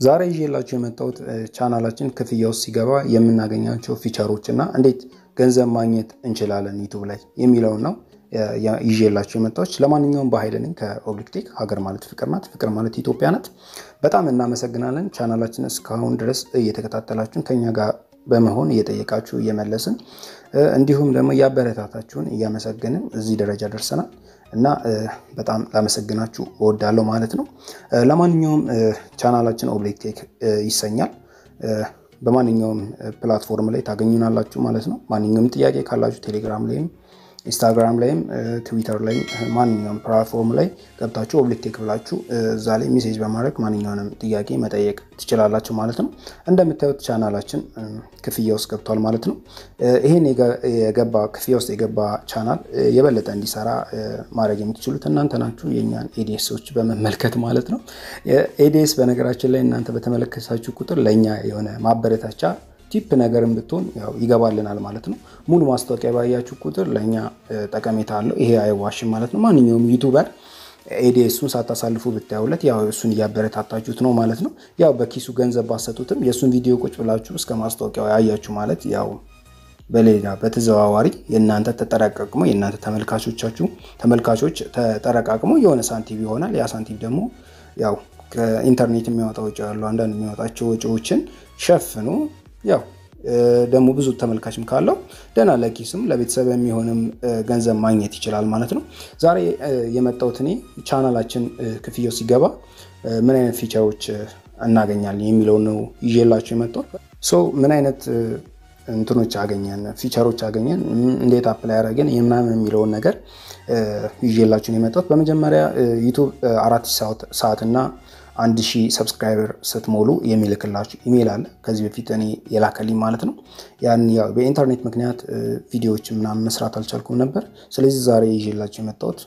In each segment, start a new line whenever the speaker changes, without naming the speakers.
ዛሬ ይዤላችሁ የመጣሁት ቻናላችን ክፍያው ሲገባ የምናገኛቸው ፊቸሮች እና እንዴት ገንዘብ ማግኘት እንችላለን YouTube ላይ የሚለው ነው ይዤላችሁ የመጣሁት። ለማንኛውም በኃይል ነኝ ከኦብሊክ ሀገር ማለት ፍቅር ናት፣ ፍቅር ማለት ኢትዮጵያ ናት። በጣም እናመሰግናለን ቻናላችን እስካሁን ድረስ እየተከታተላችሁን ከኛ ጋር በመሆን እየጠየቃችሁ እየመለስን እንዲሁም ደግሞ ያበረታታችሁን እያመሰገንን እዚህ ደረጃ ደርሰናል እና በጣም ላመሰግናችሁ እወዳለሁ ማለት ነው። ለማንኛውም ቻናላችን ኦብሊክ ይሰኛል። በማንኛውም ፕላትፎርም ላይ ታገኙናላችሁ ማለት ነው። ማንኛውም ጥያቄ ካላችሁ ቴሌግራም ላይም ኢንስታግራም ላይም ትዊተር ላይ ማንኛውም ፕላትፎርም ላይ ገብታችሁ ኦብሊክ ብላችሁ እዛ ላይ ሜሴጅ በማድረግ ማንኛውንም ጥያቄ መጠየቅ ትችላላችሁ ማለት ነው። እንደምታዩት ቻናላችን ክፍያ ውስጥ ገብቷል ማለት ነው። ይሄን የገባ ክፍያ ውስጥ የገባ ቻናል የበለጠ እንዲሰራ ማድረግ የምትችሉት እናንተ ናችሁ የኛን ኤዲኤሶች በመመልከት ማለት ነው። ኤዲኤስ በነገራችን ላይ እናንተ በተመለከታችሁ ቁጥር ለኛ የሆነ ማበረታቻ ቲፕ ነገርም ብትሆን ያው ይገባልናል ማለት ነው። ሙሉ ማስታወቂያ ባያችሁ ቁጥር ለኛ ጠቀሜታ አለው። ይሄ አይዋሽም ማለት ነው። ማንኛውም ዩቲዩበር ኤዲኤሱን ሳታሳልፉ ብታዩለት ያው እሱን ያበረታታችሁት ነው ማለት ነው። ያው በኪሱ ገንዘብ ባሰጡትም የሱን ቪዲዮ ቁጭ ብላችሁ እስከ ማስታወቂያው ያያችሁ ማለት ያው በሌላ በተዘዋዋሪ የእናንተ ተጠራቀቅሞ የእናንተ ተመልካቾች ተጠራቀቅሞ የሆነ ሳንቲም ይሆናል። ያ ሳንቲም ደግሞ ያው ከኢንተርኔት የሚያወጣው ወጪ ያለው አንዳንድ የሚያወጣቸው ወጪዎችን ሸፍኑ ያው ደሞ ብዙ ተመልካችም ካለው ደና ለኪስም ለቤተሰብ የሚሆንም ገንዘብ ማግኘት ይችላል ማለት ነው። ዛሬ የመጣሁት እኔ ቻናላችን ክፍያው ሲገባ ምን አይነት ፊቸሮች እናገኛለን የሚለው ነው ይዤላችሁ የመጣሁት። ምን አይነት እንትኖች አገኘን ፊቸሮች አገኘን እንዴት አፕላይ አደረገን የምናምን የሚለው ነገር ይዤላችሁ የመጣሁት። በመጀመሪያ YouTube 4 ሰዓት እና 1000 ሰብስክራይበር ስትሞሉ የሚልክላችሁ ኢሜል አለ። ከዚህ በፊት እኔ የላከልኝ ማለት ነው። ያን ያው በኢንተርኔት ምክንያት ቪዲዮዎች ምናምን መስራት አልቻልኩም ነበር። ስለዚህ ዛሬ ይዤላችሁ የመጣሁት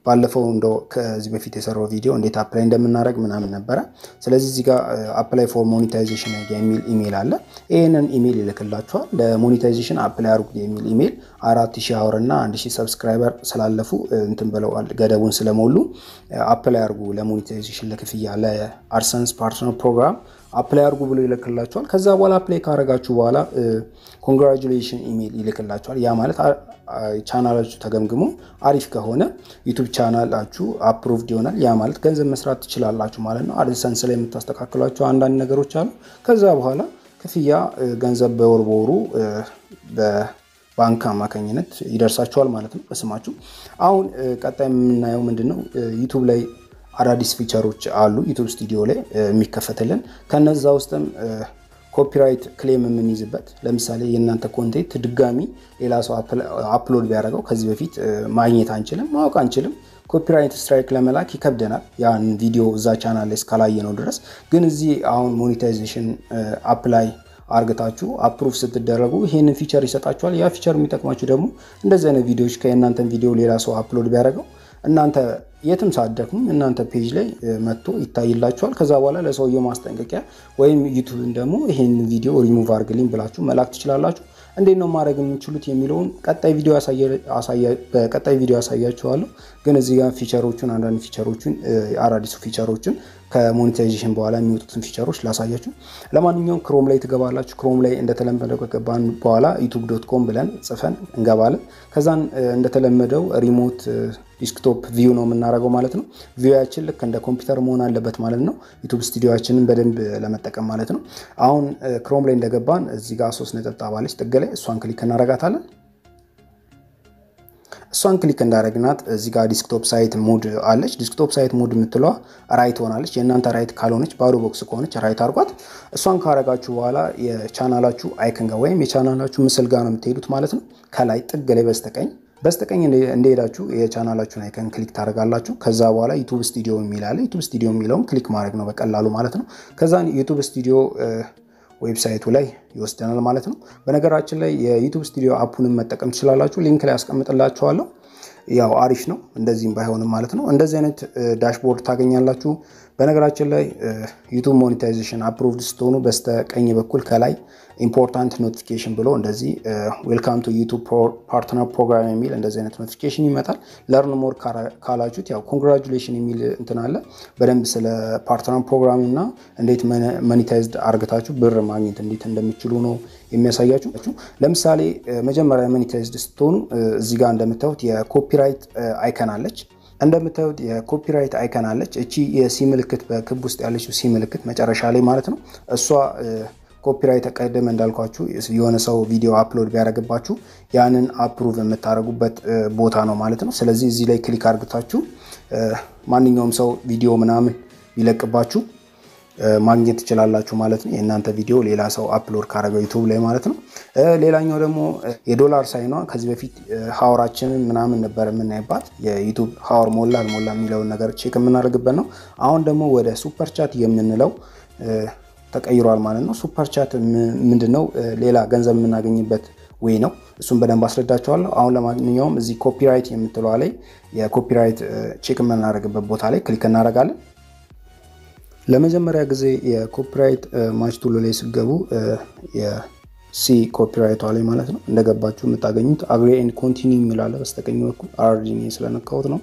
ባለፈው እንደው ከዚህ በፊት የሰራው ቪዲዮ እንዴት አፕላይ እንደምናደርግ ምናምን ነበር። ስለዚህ እዚህ ጋር አፕላይ ፎር ሞኔታይዜሽን የሚል ኢሜል አለ። ይሄንን ኢሜል ይልክላችኋል። ለሞኔታይዜሽን አፕላይ አድርጉ የሚል ኢሜል 4000 አወር እና 1000 ሰብስክራይበር ስላለፉ እንትን ብለዋል ገደቡን ስለሞሉ አፕላይ አድርጉ ለሞኔታይዜሽን ለክፍያ ለአድሰንስ ፓርትነር ፕሮግራም አፕላይ አድርጉ ብሎ ይልክላችኋል። ከዛ በኋላ አፕላይ ካረጋችሁ በኋላ ኮንግራቹሌሽን ኢሜል ይልክላችኋል። ያ ማለት ቻናላችሁ ተገምግሞ አሪፍ ከሆነ YouTube ቻናላችሁ አፕሩቭድ ይሆናል። ያ ማለት ገንዘብ መስራት ትችላላችሁ ማለት ነው። አድሰንስ ላይ የምታስተካክሏቸው አንዳንድ ነገሮች አሉ። ከዛ በኋላ ክፍያ ገንዘብ በወሩ በባንክ አማካኝነት ይደርሳችኋል ማለት ነው በስማችሁ። አሁን ቀጣይ የምናየው ምንድነው YouTube ላይ አዳዲስ ፊቸሮች አሉ YouTube ስቱዲዮ ላይ የሚከፈተልን ከነዛ ውስጥም ኮፒራይት ክሌም የምንይዝበት ለምሳሌ የእናንተ ኮንቴንት ድጋሚ ሌላ ሰው አፕሎድ ቢያደርገው ከዚህ በፊት ማግኘት አንችልም ማወቅ አንችልም። ኮፒራይት ስትራይክ ለመላክ ይከብደናል ያን ቪዲዮ እዛ ቻናል ላይ እስካላየነው ድረስ። ግን እዚህ አሁን ሞኔታይዜሽን አፕላይ አርግታችሁ አፕሩቭ ስትደረጉ ይሄንን ፊቸር ይሰጣችኋል። ያ ፊቸር የሚጠቅማችሁ ደግሞ እንደዚህ አይነት ቪዲዮዎች ከእናንተን ቪዲዮ ሌላ ሰው አፕሎድ ቢያደርገው እናንተ የትም ሳትደክሙ እናንተ ፔጅ ላይ መጥቶ ይታይላችኋል። ከዛ በኋላ ለሰውየው ማስጠንቀቂያ ወይም ዩቲዩብን ደግሞ ይሄንን ቪዲዮ ሪሙቭ አርግልኝ ብላችሁ መላክ ትችላላችሁ። እንዴት ነው ማድረግ የምትችሉት የሚለውን በቀጣይ ቪዲዮ ያሳያችኋለሁ። ግን እዚህ ጋር ፊቸሮቹን አንዳንድ ፊቸሮቹን አዳዲስ ፊቸሮቹን ከሞኔታይዜሽን በኋላ የሚወጡትን ፊቸሮች ላሳያችሁ። ለማንኛውም ክሮም ላይ ትገባላችሁ። ክሮም ላይ እንደተለመደው ከገባን በኋላ youtube.com ብለን ጽፈን እንገባለን። ከዛን እንደተለመደው ሪሞት ዲስክቶፕ ቪው ነው የምናደርገው ማለት ነው። ቪውያችን ልክ እንደ ኮምፒውተር መሆን አለበት ማለት ነው YouTube ስቱዲዮአችንን በደንብ ለመጠቀም ማለት ነው። አሁን ክሮም ላይ እንደገባን እዚህ ጋር 3 ነጥብ አለች ጥግ ላይ እሷን ክሊክ እናደርጋታለን። እሷን ክሊክ እንዳደረግናት እዚህ ጋር ዲስክቶፕ ሳይት ሞድ አለች። ዲስክቶፕ ሳይት ሞድ የምትለው ራይት ሆናለች። የእናንተ ራይት ካልሆነች ባዶ ቦክስ ከሆነች ራይት አርጓት። እሷን ካረጋችሁ በኋላ የቻናላችሁ አይከን ጋር ወይም የቻናላችሁ ምስል ጋር ነው የምትሄዱት ማለት ነው። ከላይ ጥግ ላይ በስተቀኝ እንደሄዳችሁ የቻናላችሁን አይከን ክሊክ ታደርጋላችሁ። ከዛ በኋላ YouTube ስቱዲዮ የሚል አለ። YouTube ስቱዲዮ የሚለውን ክሊክ ማድረግ ነው በቀላሉ ማለት ነው። ከዛን YouTube ስቱዲዮ ዌብሳይቱ ላይ ይወስደናል ማለት ነው። በነገራችን ላይ የዩቲዩብ ስቱዲዮ አፑንም መጠቀም ትችላላችሁ። ሊንክ ላይ አስቀምጥላችኋለሁ። ያው አሪፍ ነው እንደዚህም ባይሆንም ማለት ነው። እንደዚህ አይነት ዳሽቦርድ ታገኛላችሁ። በነገራችን ላይ YouTube Monetization Approved ስትሆኑ በስተቀኝ በኩል ከላይ important notification ብሎ እንደዚህ welcome to YouTube partner program የሚል እንደዚህ አይነት ኖቲፊኬሽን ይመጣል learn more ካላችሁት ያው congratulation የሚል እንትን አለ በደንብ ስለ partner program እና እንዴት monetized አርግታችሁ ብር ማግኘት እንዴት እንደምትችሉ ነው የሚያሳያችሁ ለምሳሌ መጀመሪያ monetized ስትሆኑ እዚህ ጋር እንደምታዩት የኮፒራይት አይከን አለች እንደምታዩት የኮፒራይት አይከን አለች እቺ የሲ ምልክት በክብ ውስጥ ያለችው ሲ ምልክት መጨረሻ ላይ ማለት ነው እሷ ኮፒራይት ቀደም እንዳልኳችሁ የሆነ ሰው ቪዲዮ አፕሎድ ቢያደርግባችሁ ያንን አፕሩቭ የምታረጉበት ቦታ ነው ማለት ነው ስለዚህ እዚህ ላይ ክሊክ አድርጋችሁ ማንኛውም ሰው ቪዲዮ ምናምን ቢለቅባችሁ ማግኘት ትችላላችሁ ማለት ነው የእናንተ ቪዲዮ ሌላ ሰው አፕሎድ ካረገው YouTube ላይ ማለት ነው ሌላኛው ደግሞ የዶላር ሳይኗ ከዚህ በፊት ሃወራችን ምናምን ነበር የምናይባት የዩቲዩብ ሃወር ሞላ የሚለው ነገር ቼክ የምናደርግበት ነው አሁን ደግሞ ወደ ሱፐር ቻት የምንለው ተቀይሯል ማለት ነው ሱፐር ቻት ምንድነው ሌላ ገንዘብ የምናገኝበት ወይ ነው እሱን በደንብ አስረዳቸዋለሁ አሁን ለማንኛውም እዚህ ኮፒራይት የምትለው ላይ የኮፒራይት ቼክ የምናደርግበት ቦታ ላይ ክሊክ እናደርጋለን ለመጀመሪያ ጊዜ የኮፒራይት ማች ቱል ላይ ሲገቡ የሲ ኮፒራይት ላይ ማለት ነው እንደገባችሁ የምታገኙት አግሪ ኤንድ ኮንቲኒው ይላል በስተቀኝ በኩል አርጂኒ ስለነካውት ነው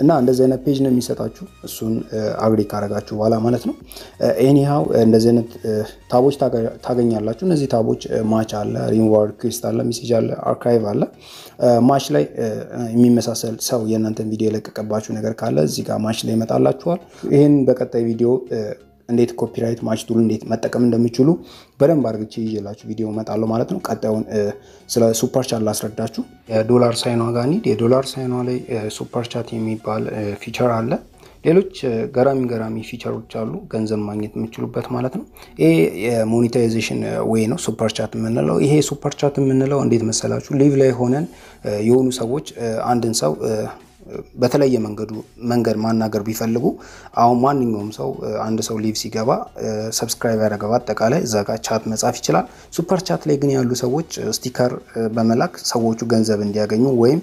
እና እንደዚህ አይነት ፔጅ ነው የሚሰጣችሁ እሱን አግሪ ካረጋችሁ በኋላ ማለት ነው ኤኒሃው እንደዚህ አይነት ታቦች ታገኛላችሁ እነዚህ ታቦች ማች አለ ሪዋርድ ክሪስት አለ ሜሴጅ አለ አርካይቭ አለ ማች ላይ የሚመሳሰል ሰው የእናንተን ቪዲዮ የለቀቀባችሁ ነገር ካለ እዚህ ጋር ማች ላይ ይመጣላችኋል ይሄን በቀጣይ ቪዲዮ እንዴት ኮፒራይት ማች ቱል እንዴት መጠቀም እንደምትችሉ በደንብ አድርጌ ይዤላችሁ ቪዲዮ መጣለው ማለት ነው ቀጣዩን ስለ ሱፐር ቻት ላስረዳችሁ የዶላር ሳይኗ ጋር እንሂድ የዶላር ሳይኗ ላይ ሱፐር ቻት የሚባል ፊቸር አለ ሌሎች ገራሚ ፊቸሮች አሉ ገንዘብ ማግኘት የምትችሉበት ማለት ነው ይሄ የሞኔታይዜሽን ዌይ ነው ሱፐር ቻት የምንለው ይሄ ሱፐር ቻት የምንለው እንዴት መሰላችሁ ሊቭ ላይ ሆነን የሆኑ ሰዎች አንድን ሰው በተለየ መንገድ ማናገር ቢፈልጉ አሁን ማንኛውም ሰው አንድ ሰው ሊቭ ሲገባ ሰብስክራይብ ያደርጋል አጠቃላይ እዛ ጋር ቻት መጻፍ ይችላል ሱፐር ቻት ላይ ግን ያሉ ሰዎች ስቲከር በመላክ ሰዎቹ ገንዘብ እንዲያገኙ ወይም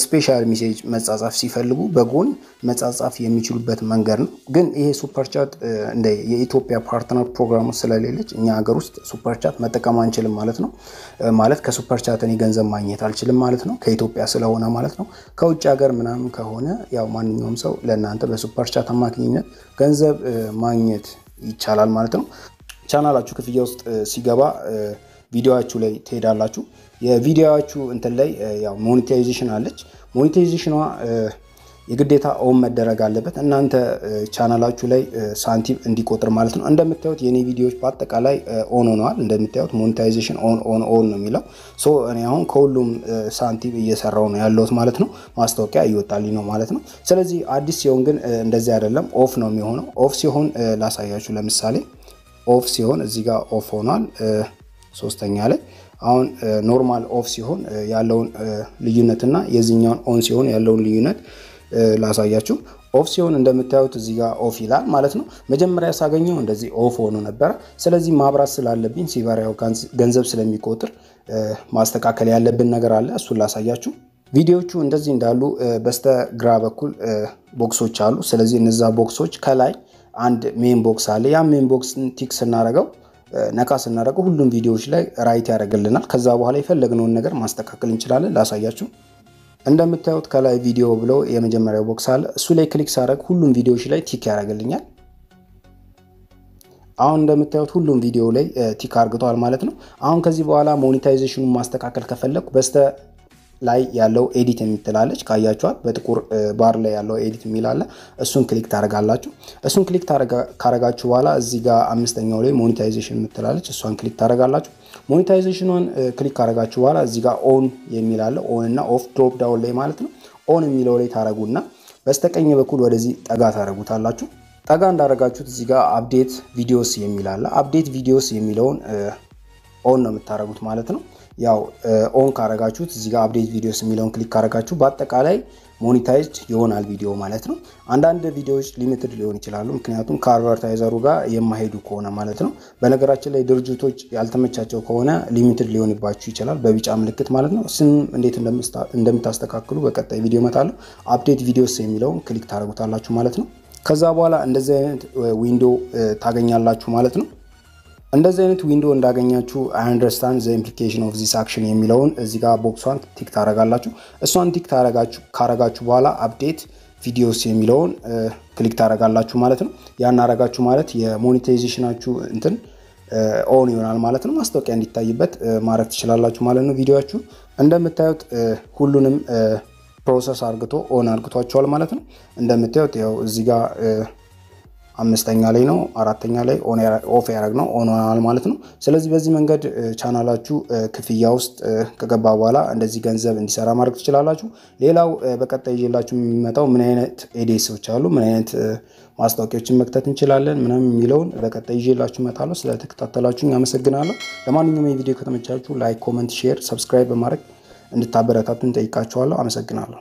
ስፔሻል ሜሴጅ መጻጻፍ ሲፈልጉ በጎን መጻጻፍ የሚችሉበት መንገድ ነው ግን ይሄ ሱፐር ቻት እንደ የኢትዮጵያ ፓርትነር ፕሮግራም ስለሌለች እኛ ሀገር ውስጥ ሱፐር ቻት መጠቀም አንችልም ማለት ነው ማለት ከሱፐር ቻት እኔ ገንዘብ ማግኘት አልችልም ማለት ነው ከኢትዮጵያ ስለሆነ ማለት ነው ከውጭ ሀገር ምናምን ከሆነ ያው ማንኛውም ሰው ለእናንተ በሱፐር ቻት አማካኝነት ገንዘብ ማግኘት ይቻላል ማለት ነው ቻናላችሁ ክፍያ ውስጥ ሲገባ ቪዲዮአችሁ ላይ ትሄዳላችሁ የቪዲዮአችሁ እንትን ላይ ያው ሞኔታይዜሽን አለች ሞኔታይዜሽኗ የግዴታ ኦን መደረግ አለበት እናንተ ቻናላችሁ ላይ ሳንቲም እንዲቆጥር ማለት ነው እንደምታዩት የኔ ቪዲዮዎች በአጠቃላይ ኦን ሆነዋል እንደምታዩት ሞኔታይዜሽን ኦን ነው የሚለው ሶ እኔ አሁን ከሁሉም ሳንቲም እየሰራው ነው ያለሁት ማለት ነው ማስታወቂያ እየወጣልኝ ነው ማለት ነው ስለዚህ አዲስ ሲሆን ግን እንደዚህ አይደለም ኦፍ ነው የሚሆነው ኦፍ ሲሆን ላሳያችሁ ለምሳሌ ኦፍ ሲሆን እዚህ ጋር ኦፍ ሆኗል ሶስተኛ ላይ አሁን ኖርማል ኦፍ ሲሆን ያለውን ልዩነትና የዚህኛውን ኦን ሲሆን ያለውን ልዩነት ላሳያችሁ ኦፍ ሲሆን እንደምታዩት እዚህ ጋር ኦፍ ይላል ማለት ነው መጀመሪያ ሳገኘው እንደዚህ ኦፍ ሆኖ ነበር ስለዚህ ማብራት ስላለብኝ ሲበራው ገንዘብ ስለሚቆጥር ማስተካከል ያለብን ነገር አለ እሱን ላሳያችሁ ቪዲዮቹ እንደዚህ እንዳሉ በስተግራ በኩል ቦክሶች አሉ ስለዚህ እነዛ ቦክሶች ከላይ አንድ ሜን ቦክስ አለ ያ ሜን ቦክስን ቲክ ስናደርገው ነካ ስናደርገው ሁሉም ቪዲዮዎች ላይ ራይት ያደርግልናል ከዛ በኋላ የፈለግነውን ነገር ማስተካከል እንችላለን ላሳያችሁ እንደምታዩት ከላይ ቪዲዮ ብሎ የመጀመሪያው ቦክስ አለ እሱ ላይ ክሊክ ሳደርግ ሁሉም ቪዲዮዎች ላይ ቲክ ያደርግልኛል አሁን እንደምታዩት ሁሉም ቪዲዮ ላይ ቲክ አድርጓል ማለት ነው አሁን ከዚህ በኋላ ሞኔታይዜሽኑን ማስተካከል ከፈለኩ በስተ ላይ ያለው ኤዲት የሚጥላለች ካያችኋት በጥቁር ባር ላይ ያለው ኤዲት የሚላለ እሱን ክሊክ ታረጋላችሁ እሱን ክሊክ ካረጋችሁ በኋላ እዚህ ጋር አምስተኛው ላይ ሞኔታይዜሽን የምትላለች እሷን ክሊክ ታረጋላችሁ ሞኔታይዜሽኑን ክሊክ ካረጋችሁ በኋላ እዚህ ጋር ኦን የሚላለ ኦን እና ኦፍ ድሮፕ ዳውን ላይ ማለት ነው ኦን የሚለው ላይ ታረጉና በስተቀኝ በኩል ወደዚህ ጠጋ ታረጉታላችሁ ጠጋ እንዳረጋችሁት እዚህ ጋር አፕዴት ቪዲዮስ የሚላለ አፕዴት ቪዲዮስ የሚለውን ኦን ነው የምታረጉት ማለት ነው ያው ኦን ካረጋችሁት እዚህ ጋር አፕዴት ቪዲዮስ የሚለውን ክሊክ ካረጋችሁ በአጠቃላይ ሞኔታይዝድ ይሆናል ቪዲዮ ማለት ነው አንዳንድ ቪዲዮዎች ሊሚትድ ሊሆን ይችላሉ ምክንያቱም ከአድቨርታይዘሩ ጋር የማይሄዱ ከሆነ ማለት ነው በነገራችን ላይ ድርጅቶች ያልተመቻቸው ከሆነ ሊሚትድ ሊሆንባችሁ ይችላል በቢጫ ምልክት ማለት ነው እሱን እንዴት እንደምታስተካክሉ በቀጣይ ቪዲዮ መጣለው አፕዴት ቪዲዮስ የሚለውን ክሊክ ታረጉታላችሁ ማለት ነው ከዛ በኋላ እንደዚህ አይነት ዊንዶ ታገኛላችሁ ማለት ነው እንደዚህ አይነት ዊንዶ እንዳገኛችሁ I understand the implication of this action የሚለውን እዚህ ጋር ቦክሷን ቲክ ታረጋላችሁ እሷን ቲክ ካረጋችሁ በኋላ አፕዴት ቪዲዮስ የሚለውን ክሊክ ታረጋላችሁ ማለት ነው ያን አረጋችሁ ማለት የሞኔታይዜሽናችሁ እንትን ኦን ይሆናል ማለት ነው ማስታወቂያ እንዲታይበት ማድረግ ትችላላችሁ ማለት ነው ቪዲዮአችሁ እንደምታዩት ሁሉንም ፕሮሰስ አርግቶ ኦን አርግቷቸዋል ማለት ነው እንደምታዩት ያው እዚህ ጋር አምስተኛ ላይ ነው አራተኛ ላይ ኦፍ ያረግነው ኦን ሆናል ማለት ነው ስለዚህ በዚህ መንገድ ቻናላችሁ ክፍያ ውስጥ ከገባ በኋላ እንደዚህ ገንዘብ እንዲሰራ ማድረግ ትችላላችሁ ሌላው በቀጣይ ይዤላችሁ የሚመጣው ምን አይነት ኤዲሶች አሉ ምን አይነት ማስታወቂያዎችን መክተት እንችላለን ምናምን የሚለውን በቀጣይ ይዤላችሁ እመጣለሁ ስለተከታተላችሁኝ አመሰግናለሁ ለማንኛውም የቪዲዮ ከተመቻችሁ ላይክ ኮመንት ሼር ሰብስክራይብ በማድረግ እንድታበረታቱን ጠይቃችኋለሁ አመሰግናለሁ